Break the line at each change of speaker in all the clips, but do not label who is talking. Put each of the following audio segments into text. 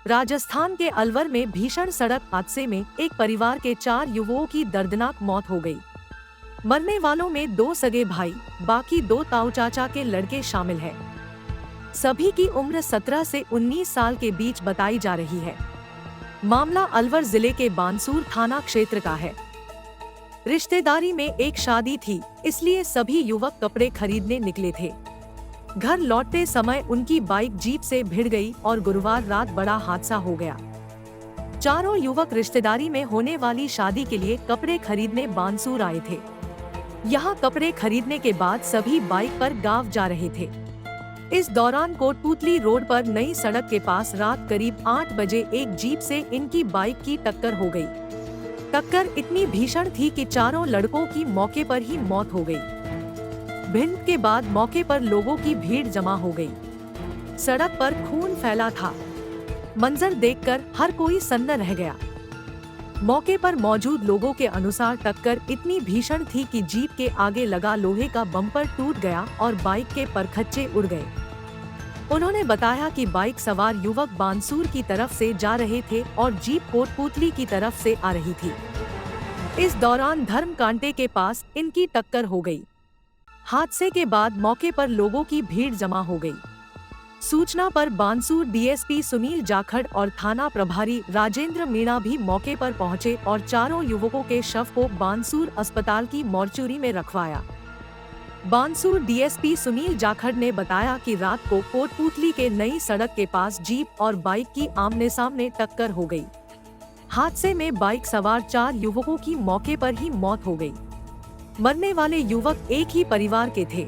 राजस्थान के अलवर में भीषण सड़क हादसे में एक परिवार के 4 युवकों की दर्दनाक मौत हो गई। मरने वालों में 2 सगे भाई, बाकी 2 ताऊ चाचा के लड़के शामिल हैं। सभी की उम्र 17 से 19 साल के बीच बताई जा रही है। मामला अलवर जिले के बानसूर थाना क्षेत्र का है। रिश्तेदारी में एक शादी थी, इसलिए सभी युवक कपड़े खरीदने निकले थे। घर लौटते समय उनकी बाइक जीप से भिड़ गई और गुरुवार रात बड़ा हादसा हो गया। चारों युवक रिश्तेदारी में होने वाली शादी के लिए कपड़े खरीदने बानसूर आए थे। यहाँ कपड़े खरीदने के बाद सभी बाइक पर गांव जा रहे थे। इस दौरान कोटपुतली रोड पर नई सड़क के पास रात करीब 8 बजे एक जीप से इनकी बाइक की टक्कर हो गई। टक्कर इतनी भीषण थी कि चारों लड़कों की मौके पर ही मौत हो गई। भिंड के बाद मौके पर लोगों की भीड़ जमा हो गई। सड़क पर खून फैला था। मंजर देखकर हर कोई सन्न रह गया। मौके पर मौजूद लोगों के अनुसार टक्कर इतनी भीषण थी कि जीप के आगे लगा लोहे का बम्पर टूट गया और बाइक के परखच्चे उड़ गए। उन्होंने बताया कि बाइक सवार युवक बानसूर की तरफ से जा रहे थे और जीप कोटपुतली की तरफ से आ रही थी। इस दौरान धर्म कांटे के पास इनकी टक्कर हो गई। हादसे के बाद मौके पर लोगों की भीड़ जमा हो गई। सूचना पर बानसूर डीएसपी सुनील जाखड़ और थाना प्रभारी राजेंद्र मीणा भी मौके पर पहुंचे और चारों युवकों के शव को बानसूर अस्पताल की मॉर्चुरी में रखवाया। बानसूर डीएसपी सुनील जाखड़ ने बताया कि रात को कोटपुतली के नई सड़क के पास जीप और बाइक की आमने सामने टक्कर हो गई। हादसे में बाइक सवार 4 युवकों की मौके पर ही मौत हो गई। मरने वाले युवक एक ही परिवार के थे।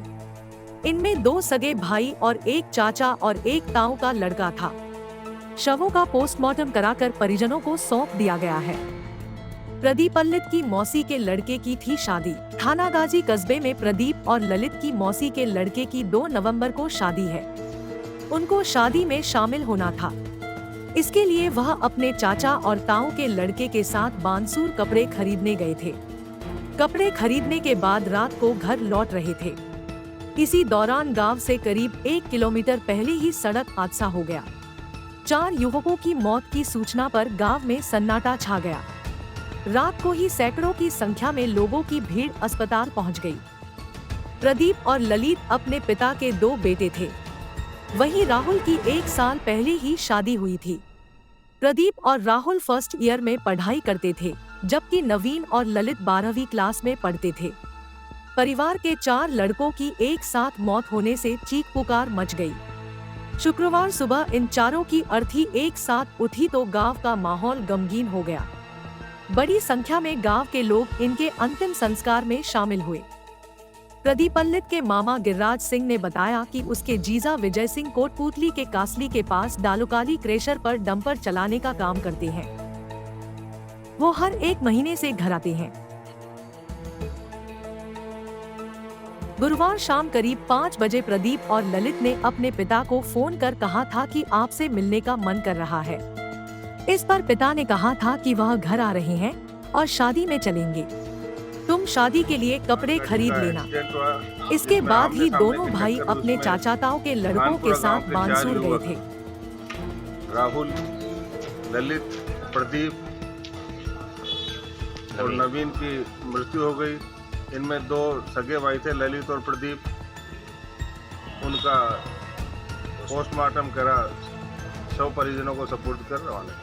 इनमें 2 सगे भाई और एक चाचा और एक ताऊ का लड़का था। शवों का पोस्टमार्टम कराकर परिजनों को सौंप दिया गया है। प्रदीप ललित की मौसी के लड़के की थी शादी। थाना गाजी कस्बे में प्रदीप और ललित की मौसी के लड़के की 2 नवंबर को शादी है। उनको शादी में शामिल होना था। इसके लिए वह अपने चाचा और ताऊ के लड़के के साथ बानसूर कपड़े खरीदने गए थे। कपड़े खरीदने के बाद रात को घर लौट रहे थे। इसी दौरान गांव से करीब 1 किलोमीटर पहले ही सड़क हादसा हो गया। 4 युवकों की मौत की सूचना पर गांव में सन्नाटा छा गया। रात को ही सैकड़ों की संख्या में लोगों की भीड़ अस्पताल पहुंच गई। प्रदीप और ललित अपने पिता के 2 बेटे थे। वहीं राहुल की 1 साल पहले ही शादी हुई थी। प्रदीप और राहुल फर्स्ट ईयर में पढ़ाई करते थे, जबकि नवीन और ललित 12वीं क्लास में पढ़ते थे। परिवार के 4 लड़कों की एक साथ मौत होने से चीख पुकार मच गई। शुक्रवार सुबह इन चारों की अर्थी एक साथ उठी तो गांव का माहौल गमगीन हो गया। बड़ी संख्या में गांव के लोग इनके अंतिम संस्कार में शामिल हुए। प्रदीप ललित के मामा गिरिराज सिंह ने बताया कि उसके जीजा विजय सिंह कोटपुतली के कासली के पास डालुकाली क्रेशर पर डंपर चलाने का काम करते हैं। वो हर 1 महीने से घर आते हैं। गुरुवार शाम करीब 5 बजे प्रदीप और ललित ने अपने पिता को फोन कर कहा था कि आपसे मिलने का मन कर रहा है। इस पर पिता ने कहा था कि वह घर आ रहे हैं और शादी में चलेंगे। तुम शादी के लिए कपड़े खरीद लेना। इसके बाद ही दोनों भाई अपने चाचा ताऊ के लड़कों के साथ बानसूर गए थे।
राहुल, ललित, प्रदीप और नवीन की मृत्यु हो गई। इनमें 2 सगे भाई थे, ललित और प्रदीप। उनका पोस्टमार्टम करा, शव परिजनों को सपुर्द कर रवाना।